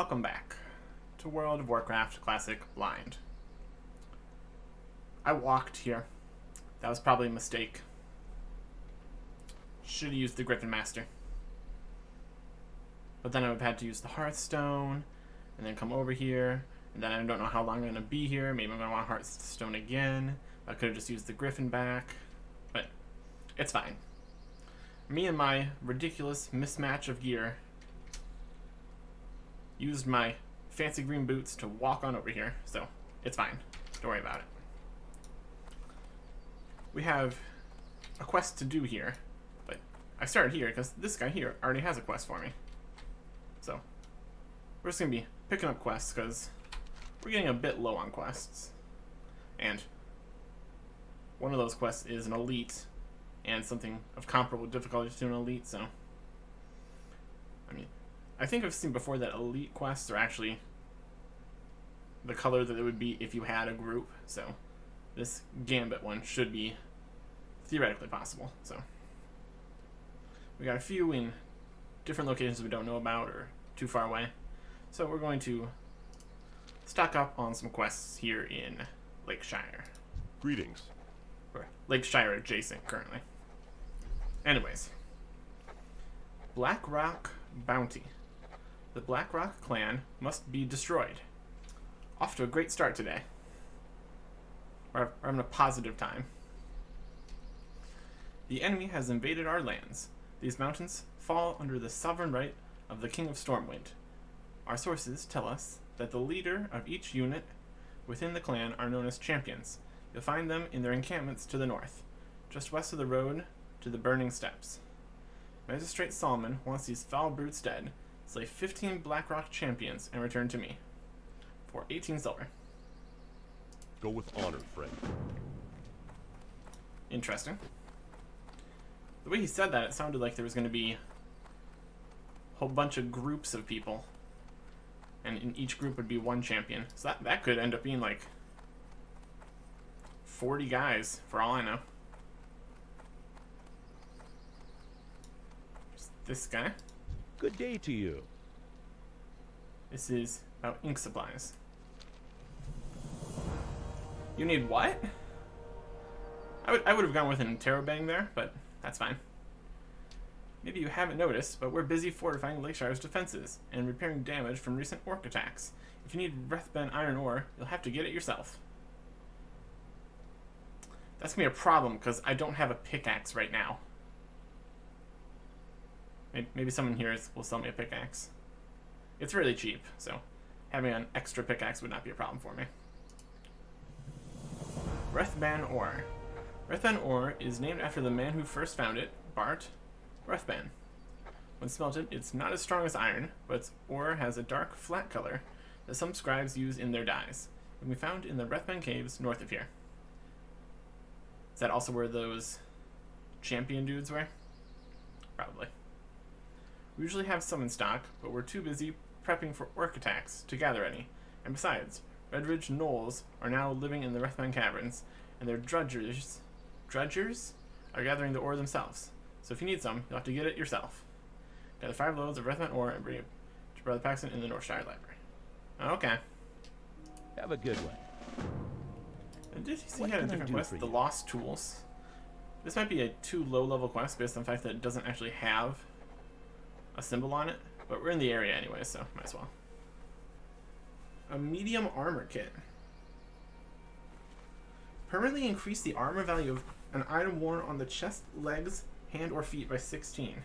welcome back to World of Warcraft Classic Blind. I walked here. That was probably a mistake. Should have used the Griffin Master. But then I would have had to use the Hearthstone, and then come over here, and then I don't know how long I'm going to be here. Maybe I'm going to want Hearthstone again. I could have just used the Griffin back, but it's fine. Me and my ridiculous mismatch of gear used my fancy green boots to walk on over here, so it's fine. Don't worry about it. We have a quest to do here, but I started here because this guy here already has a quest for me. So we're just going to be picking up quests because we're getting a bit low on quests. And one of those quests is an elite and something of comparable difficulty to an elite, so I mean, I think I've seen before that elite quests are actually the color that it would be if you had a group, so this Gambit one should be theoretically possible. So we got a few in different locations we don't know about or too far away, so we're going to stock up on some quests here in Lakeshire. Greetings. Or Lakeshire adjacent currently. Anyways, Blackrock Bounty. The Blackrock clan must be destroyed. Off to a great start today. We're having a positive time. The enemy has invaded our lands. These mountains fall under the sovereign right of the King of Stormwind. Our sources tell us that the leader of each unit within the clan are known as champions. You'll find them in their encampments to the north, just west of the road to the Burning Steppes. Magistrate Solomon wants these foul brutes dead. Slay 15 Blackrock champions and return to me for 18 silver. Go with honor, friend. Interesting. The way he said that, it sounded like there was going to be a whole bunch of groups of people, and in each group would be one champion. So that could end up being like 40 guys, for all I know. Just this guy. Good day to you. This is about ink supplies. You need what? I would have gone with an interrobang there, but that's fine. Maybe you haven't noticed, but we're busy fortifying Lakeshire's defenses and repairing damage from recent orc attacks. If you need Rethben iron ore, you'll have to get it yourself. That's going to be a problem, because I don't have a pickaxe right now. Maybe someone here will sell me a pickaxe. It's really cheap, so having an extra pickaxe would not be a problem for me. Rethben ore. Rethben ore is named after the man who first found it, Bart Rethben. When smelted, it's not as strong as iron, but its ore has a dark, flat color that some scribes use in their dyes. It can be found in the Rethben caves north of here. Is that also where those champion dudes were? Probably. We usually have some in stock, but we're too busy prepping for orc attacks to gather any. And besides, Redridge gnolls are now living in the Rethben caverns, and their drudgers are gathering the ore themselves. So if you need some, you'll have to get it yourself. Gather 5 loads of Rethben ore and bring it to Brother Paxton in the Northshire Library. Okay. Have a good one. And did he say he had a different quest? The Lost Tools. This might be a too low-level quest based on the fact that it doesn't actually have a symbol on it, but we're in the area anyway, so might as well. A medium armor kit. Permanently increase the armor value of an item worn on the chest, legs, hand, or feet by 16.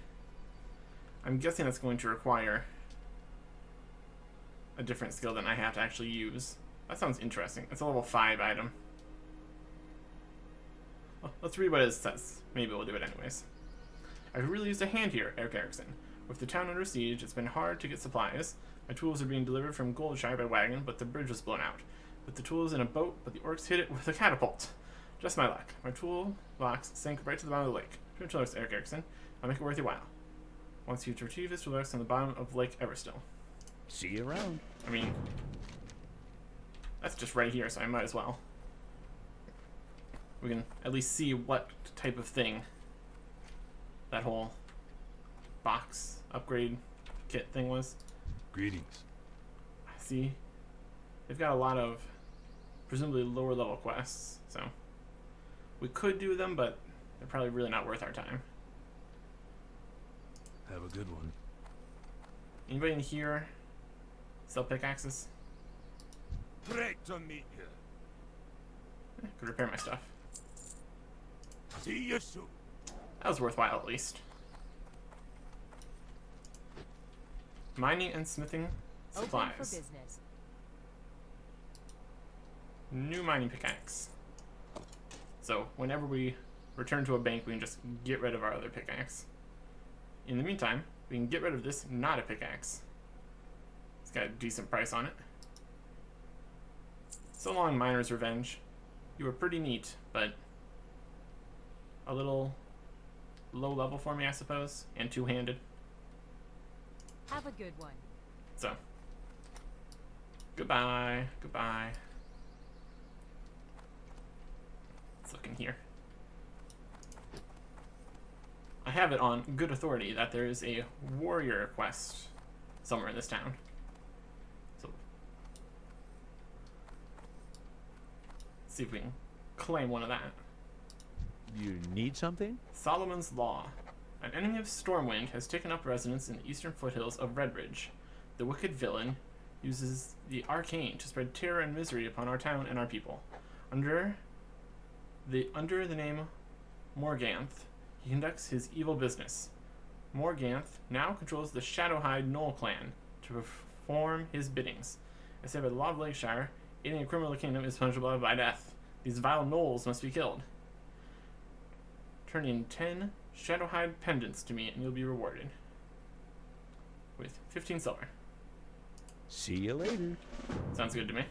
I'm guessing that's going to require a different skill than I have to actually use. That sounds interesting. It's a level 5 item. Well, let's read what it says. Maybe we'll do it anyways. I could really use a hand here, Eric Erickson. With the town under siege, it's been hard to get supplies. My tools are being delivered from Goldshire by wagon, but the bridge was blown out. Put the tools in a boat, but the orcs hit it with a catapult. Just my luck. My tool box sank right to the bottom of the lake. Return to Lux, Eric Erickson. I'll make it worth your while. Once you retrieve this Lux on the bottom of Lake Everstill. See you around. I mean, that's just right here, so I might as well. We can at least see what type of thing that whole box upgrade kit thing was. Greetings. see they've got a lot of presumably lower level quests, so we could do them, but they're probably really not worth our time. Have a good one. Anybody in here sell pickaxes? Great to meet you. Could repair my stuff. See you soon. That was worthwhile, at least. Mining and smithing supplies. Open for business. New mining pickaxe. So, whenever we return to a bank, we can just get rid of our other pickaxe. In the meantime, we can get rid of this not a pickaxe. It's got a decent price on it. So long, Miner's Revenge. You were pretty neat, but a little low level for me, I suppose, and two-handed. Have a good one. So, goodbye, goodbye. Let's look in here. I have it on good authority that there is a warrior quest somewhere in this town. So, let's see if we can claim one of that. You need something? Solomon's Law. An enemy of Stormwind has taken up residence in the eastern foothills of Redridge. The wicked villain uses the arcane to spread terror and misery upon our town and our people. Under the name Morganth, he conducts his evil business. Morganth now controls the Shadowhide Knoll clan to perform his biddings. As said by the law of Lakeshire, aiding a criminal kingdom is punishable by death. These vile gnolls must be killed. Turn in 10 Shadowhide pendants to me and you'll be rewarded with 15 silver. See you later. Sounds good to me.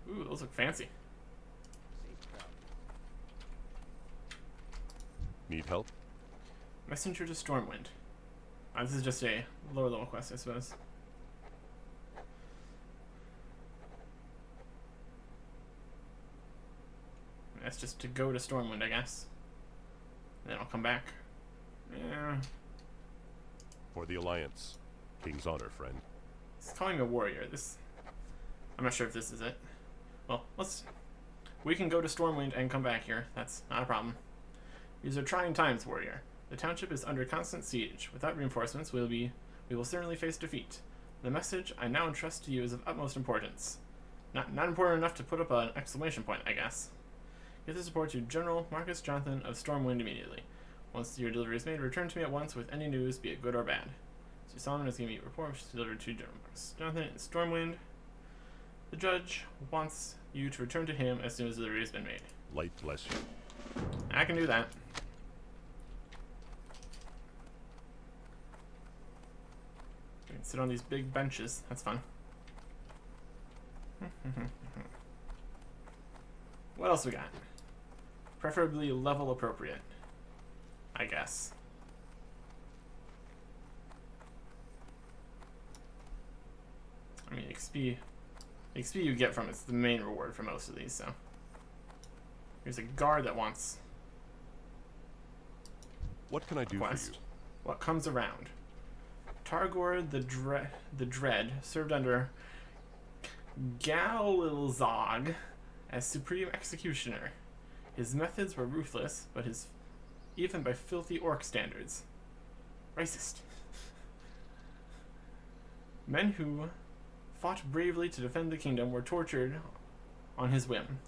Ooh, those look fancy. Need help? Messenger to Stormwind. This is just a lower level quest, I suppose. That's just to go to Stormwind, I guess. Then I'll come back. Yeah. For the Alliance. King's honor, friend. It's calling me a warrior. I'm not sure if this is it. Well, we can go to Stormwind and come back here. That's not a problem. These are trying times, warrior. The township is under constant siege. Without reinforcements, we will certainly face defeat. The message I now entrust to you is of utmost importance. Not important enough to put up an exclamation point, I guess. Get this report to General Marcus Jonathan of Stormwind immediately. Once your delivery is made, return to me at once with any news, be it good or bad. So Solomon is giving me a report which is delivered to General Marcus Jonathan in Stormwind. The judge wants you to return to him as soon as the delivery has been made. Light bless you. I can do that. We can sit on these big benches. That's fun. What else we got? Preferably level appropriate, I guess. I mean, XP you get from it's the main reward for most of these, so. Here's a guard that wants What can I do for quest. you? What comes around? Targor the Dread served under Galilzog as Supreme Executioner. His methods were ruthless, but even by filthy orc standards. Racist. Men who fought bravely to defend the kingdom were tortured on his whim.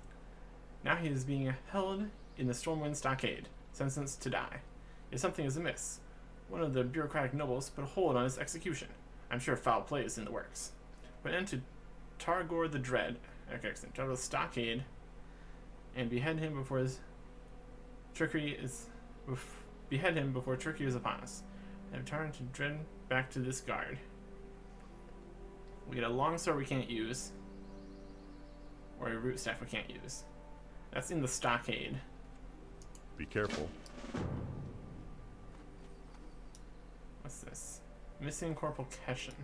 Now he is being held in the Stormwind Stockade, sentenced to die. If something is amiss, one of the bureaucratic nobles put a hold on his execution. I'm sure foul play is in the works. Put an end to Targor the Dread, Targor the Stockade, and behead him before trickery is upon us. I have turned to Dread back to this guard. We get a longsword we can't use, or a root staff we can't use. That's in the stockade. Be careful. What's this? Missing Corporal Keshin.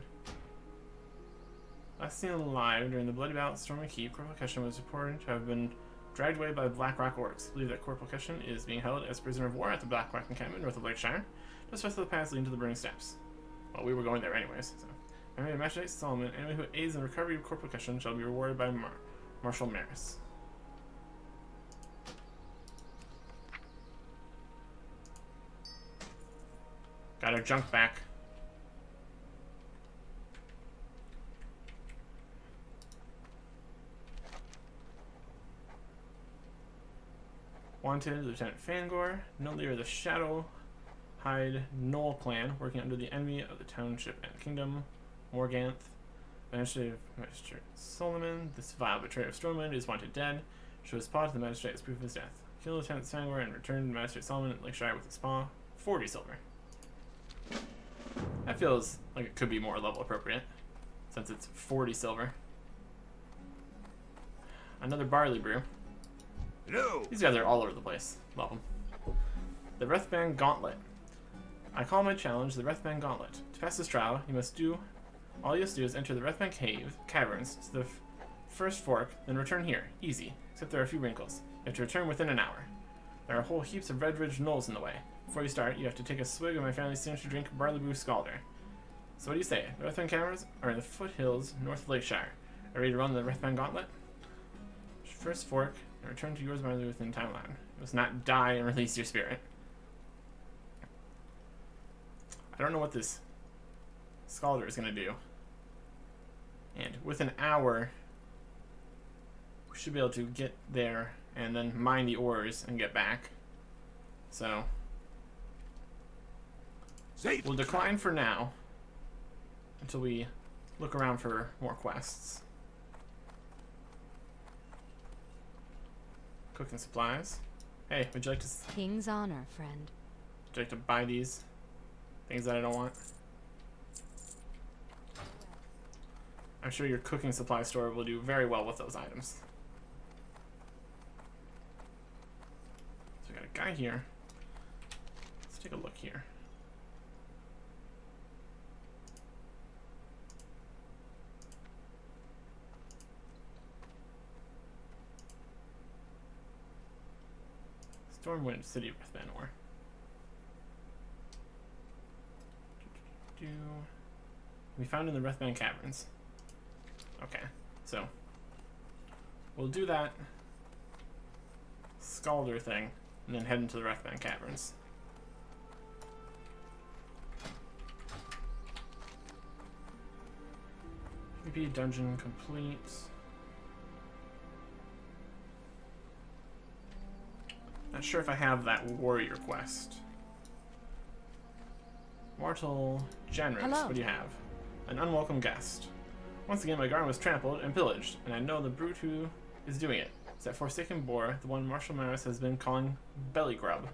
Last seen alive during the bloody battle at Stormy Keep, Corporal Keshin was reported to have been Dragged away by the Blackrock orcs. Believe that Corporal Cushion is being held as prisoner of war at the Blackrock encampment north of Lakeshire. Just west of the paths leading to the burning steps. Well, we were going there anyways, so. Enemy Magistrate Solomon, anyone who aids in the recovery of Corporal Cushion shall be rewarded by Marshal Maris. Got our junk back. Wanted, Lieutenant Fangor, no leader of the Shadow Hide Knoll clan, working under the enemy of the township and kingdom, Morganth. Magistrate Solomon, this vile betrayer of Stormwind, is wanted dead. Show his paw to the magistrate as proof of his death. Kill Lieutenant Fangor and return Magistrate Solomon at Lakeshire with his paw. 40 silver. That feels like it could be more level appropriate, since it's 40 silver. Another barley brew. No. These guys are all over the place. Love them. The Wrathband Gauntlet. I call my challenge the Wrathband Gauntlet. To pass this trial, all you must do is enter the Wrathband caverns to the first fork, then return here. Easy, except there are a few wrinkles. You have to return within an hour. There are whole heaps of red ridge knolls in the way. Before you start, you have to take a swig of my family's signature drink, Barley Brew Scalder. So what do you say? The Wrathband caverns are in the foothills north of Lakeshire. Are you ready to run the Wrathband Gauntlet? First fork, and return to yours barley within timeline. You must not die and release your spirit. I don't know what this Scalder is going to do. And with an hour, we should be able to get there and then mine the ores and get back. So, Safe. we'll decline for now until we look around for more quests. Cooking supplies. Hey, would you like to King's honor, friend. would you like to buy these things that I don't want? I'm sure your cooking supply store will do very well with those items. So we got a guy here. Let's take a look here. Stormwind City of Wrathband. We found in the Wrathband Caverns. Okay, so we'll do that Scalder thing and then head into the Wrathband Caverns. PvP dungeon complete. Not sure if I have that warrior quest. Mortal Generous, Hello. what do you have? An unwelcome guest. Once again, my garden was trampled and pillaged, and I know the brute who is doing it. It's that forsaken boar, the one Marshal Maris has been calling Belly Grub.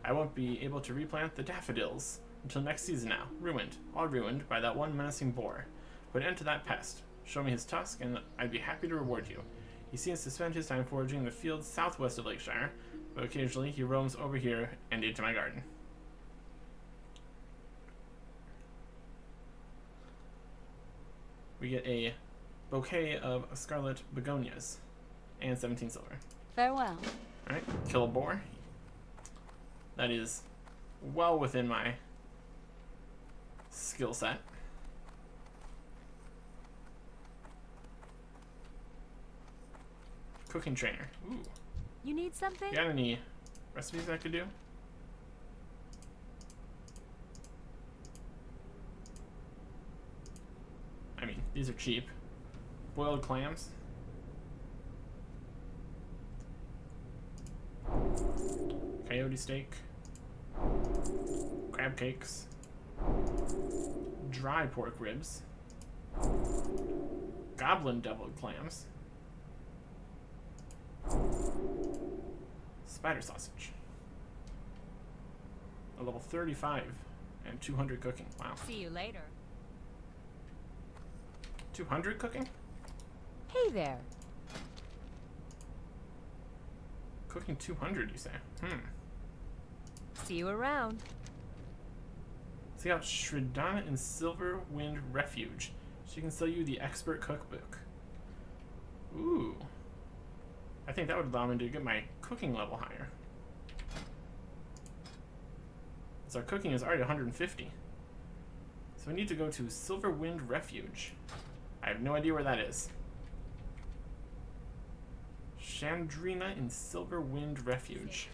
I won't be able to replant the daffodils until next season now. Ruined, all ruined by that one menacing boar. Put an end to that pest. Show me his tusk, and I'd be happy to reward you. He seems to spend his time foraging in the fields southwest of Lakeshire, but occasionally he roams over here and into my garden. We get a bouquet of scarlet begonias and 17 silver. Farewell. Alright, kill a boar. That is well within my skill set. Cooking trainer. Ooh. You need something? You got any recipes I could do? I mean, these are cheap. Boiled clams. Coyote steak. Crab cakes. Dry pork ribs. Goblin deviled clams. Spider sausage. A level 35 and 200 cooking. Wow. See you later. 200 cooking? Hey there. Cooking 200, you say? See you around. See out Shridana in Silverwind Refuge. She can sell you the expert cookbook. Ooh. I think that would allow me to get my cooking level higher. So our cooking is already 150. So we need to go to Silverwind Refuge. I have no idea where that is. Chandrina in Silverwind Refuge.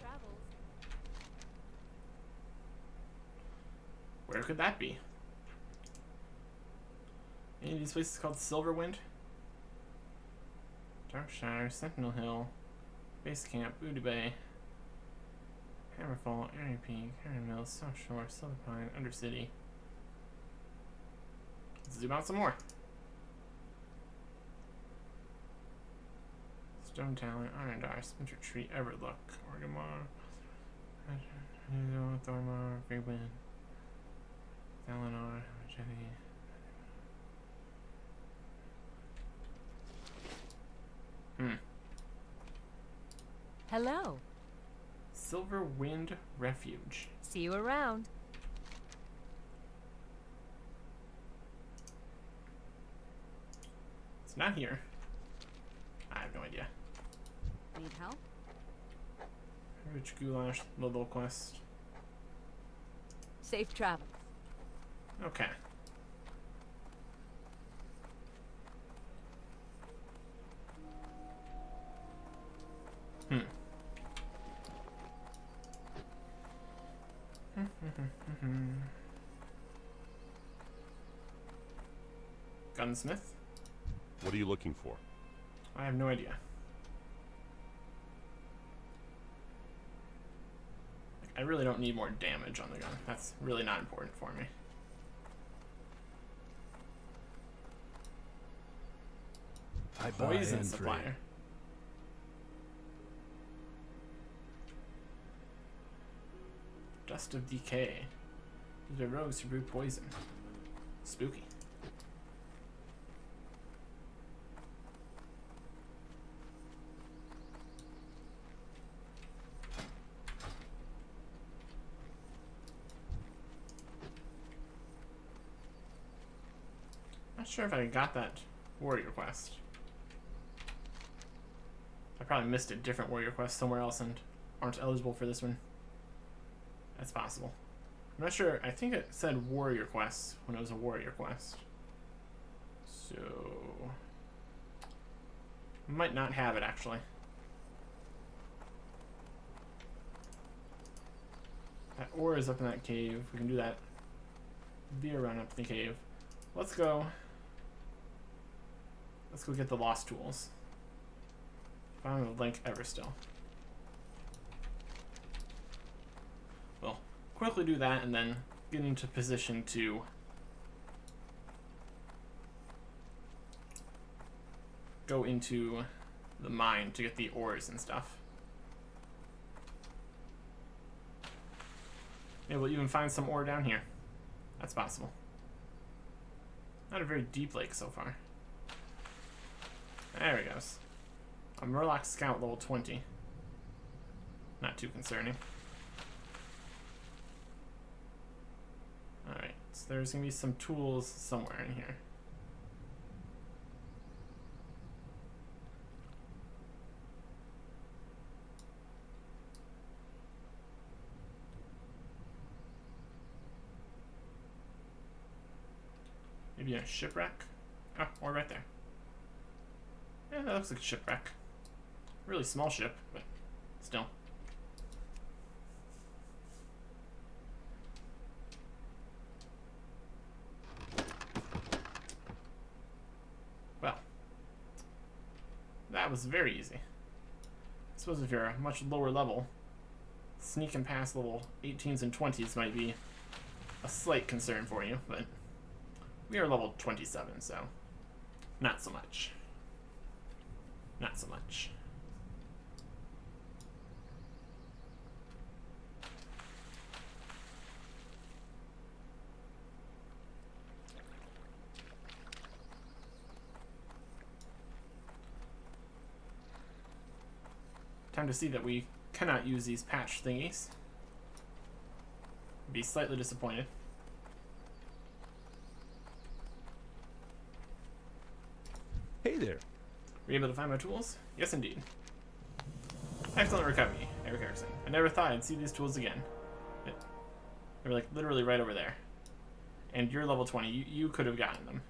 Where could that be? Any of these places called Silverwind? Darkshire, Sentinel Hill, Base Camp, Booty Bay, Hammerfall, Airy Peak, Heron Mills, South Shore, Silver Pine, Undercity. Let's zoom out some more. Stone Talon, Arendar, Splinter Tree, Everlook, Orgamar, Thormar, Greywind, Valinor, Jetty. Hello. Silverwind Refuge. See you around. It's not here. I have no idea. Need help? Rich Goulash, little quest. Safe travel. Okay. Gunsmith? What are you looking for? I have no idea. I really don't need more damage on the gun. That's really not important for me. I buy Poison and supplier. trade. Dust of Decay. These are rogues who brew poison. Spooky. Not sure if I got that warrior quest. I probably missed a different warrior quest somewhere else and aren't eligible for this one. That's possible. I'm not sure. I think it said warrior quests when it was a warrior quest. So I might not have it actually. That ore is up in that cave. We can do that via run up the cave. Let's go. Let's go get the lost tools. Found the link ever still. We'll quickly do that and then get into position to go into the mine to get the ores and stuff. Maybe we'll even find some ore down here. That's possible. Not a very deep lake so far. There he goes. A Murloc Scout level 20. Not too concerning. Alright, so there's going to be some tools somewhere in here. Maybe a shipwreck? Oh, or right there. Yeah, that looks like a shipwreck. Really small ship, but still. Well, that was very easy. I suppose if you're a much lower level, sneaking past level 18s and 20s might be a slight concern for you, but we are level 27, so not so much. Not so much. Time to see that we cannot use these patch thingies. Be slightly disappointed. Hey there. Were you able to find my tools? Yes, indeed. Excellent recovery, Eric Erickson. I never thought I'd see these tools again. They were like literally right over there. And you're level 20. You could have gotten them.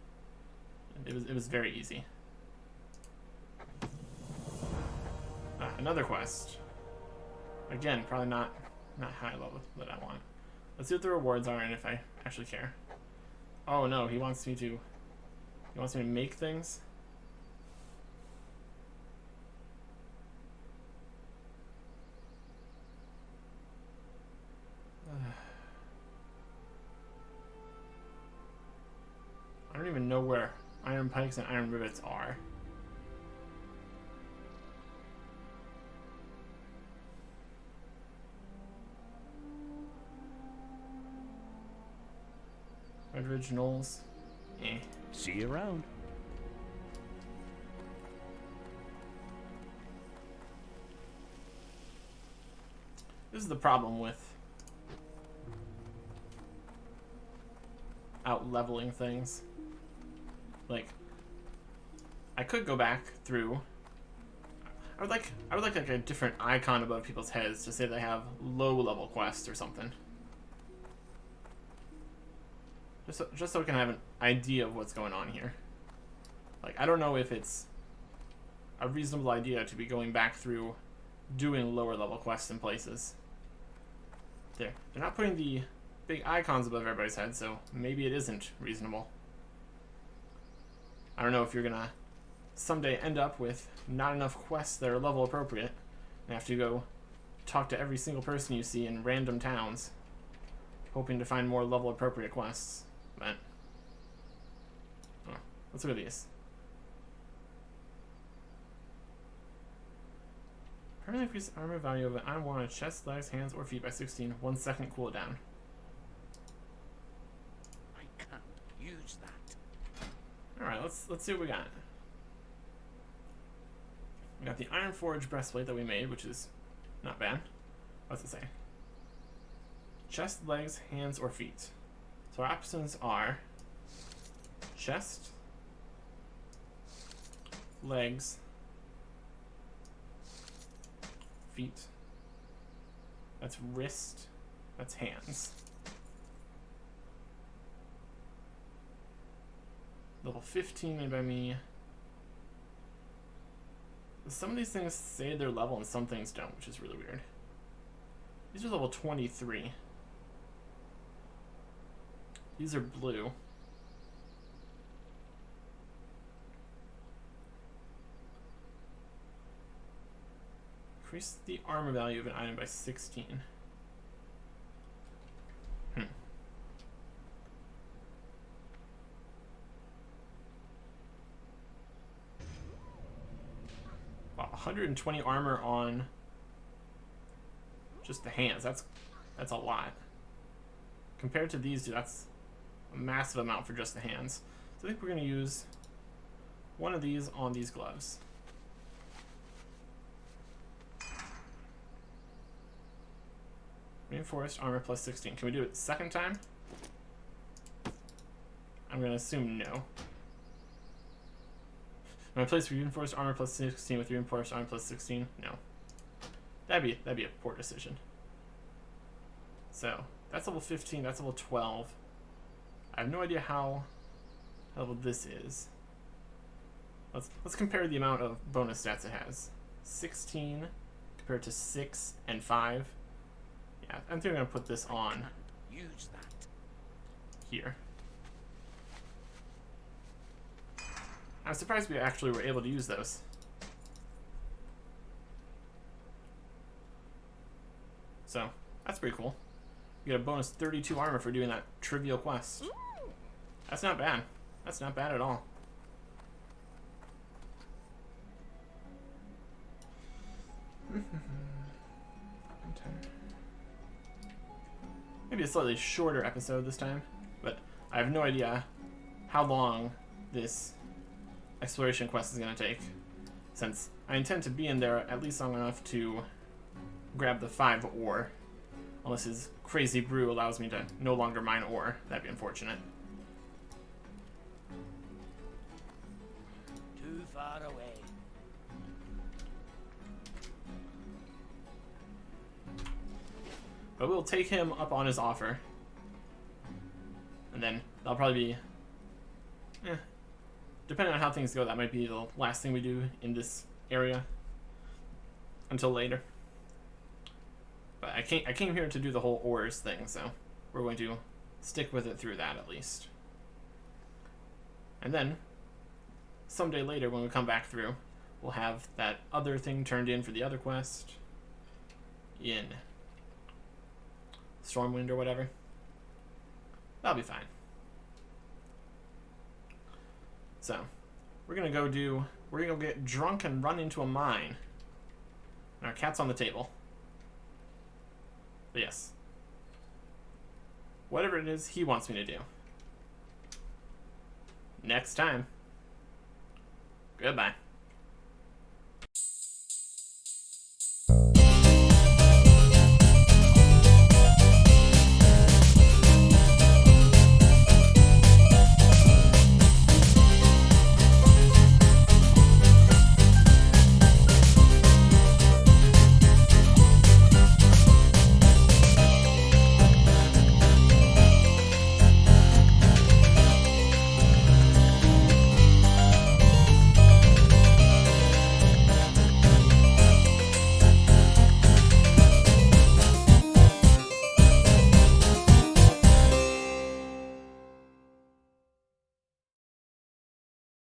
It was very easy. Another quest. Again, probably not high level that I want. Let's see what the rewards are and if I actually care. Oh no, he wants me to make things. I don't even know where iron pikes and iron rivets are. Red Ridge Knolls. Eh. See you around. This is the problem with out leveling things. Like, I could go back through. I would like a different icon above people's heads to say they have low level quests or something. Just so we can have an idea of what's going on here. Like, I don't know if it's a reasonable idea to be going back through doing lower level quests in places. They're not putting the big icons above everybody's head, so maybe it isn't reasonable. I don't know if you're gonna someday end up with not enough quests that are level appropriate and have to go talk to every single person you see in random towns hoping to find more level appropriate quests. But oh, let's look at these. Permanently increase armor value of an item worn on chest, legs, hands, or feet by 16. 1 second cooldown. I can't use that. Alright, let's see what we got. We got the Iron Forge breastplate that we made, which is not bad. What's it say? Chest, legs, hands, or feet. So our options are chest, legs, feet. That's wrist. That's hands. Level 15 made by me. Some of these things say they're level and some things don't, which is really weird. These are level 23. These are blue. Increase the armor value of an item by 16. Wow, 120 armor on just the hands. That's a lot. Compared to these two, that's a massive amount for just the hands. So I think we're going to use one of these on these gloves. Reinforced armor plus 16. Can we do it second time? I'm going to assume no. Am I replace reinforced armor plus 16 with reinforced armor plus 16? No. That'd be a poor decision. So that's level 15. That's level 12. I have no idea how level this is. Let's compare the amount of bonus stats it has. 16 compared to 6 and 5. Yeah, I think I'm gonna put this on. Use that. Here. I'm surprised we actually were able to use those. So that's pretty cool. You get a bonus 32 armor for doing that trivial quest. That's not bad. That's not bad at all. Maybe a slightly shorter episode this time, but I have no idea how long this exploration quest is going to take, since I intend to be in there at least long enough to grab the 5 ore, unless his crazy brew allows me to no longer mine ore. That'd be unfortunate. Too far away. But we'll take him up on his offer. And then that'll probably be... depending on how things go, that might be the last thing we do in this area. Until later. But I came here to do the whole ores thing, so we're going to stick with it through that at least. And then, someday later when we come back through, we'll have that other thing turned in for the other quest in Stormwind or whatever. That'll be fine. So, we're gonna go get drunk and run into a mine. And our cat's on the table. But yes. Whatever it is he wants me to do. Next time. Goodbye.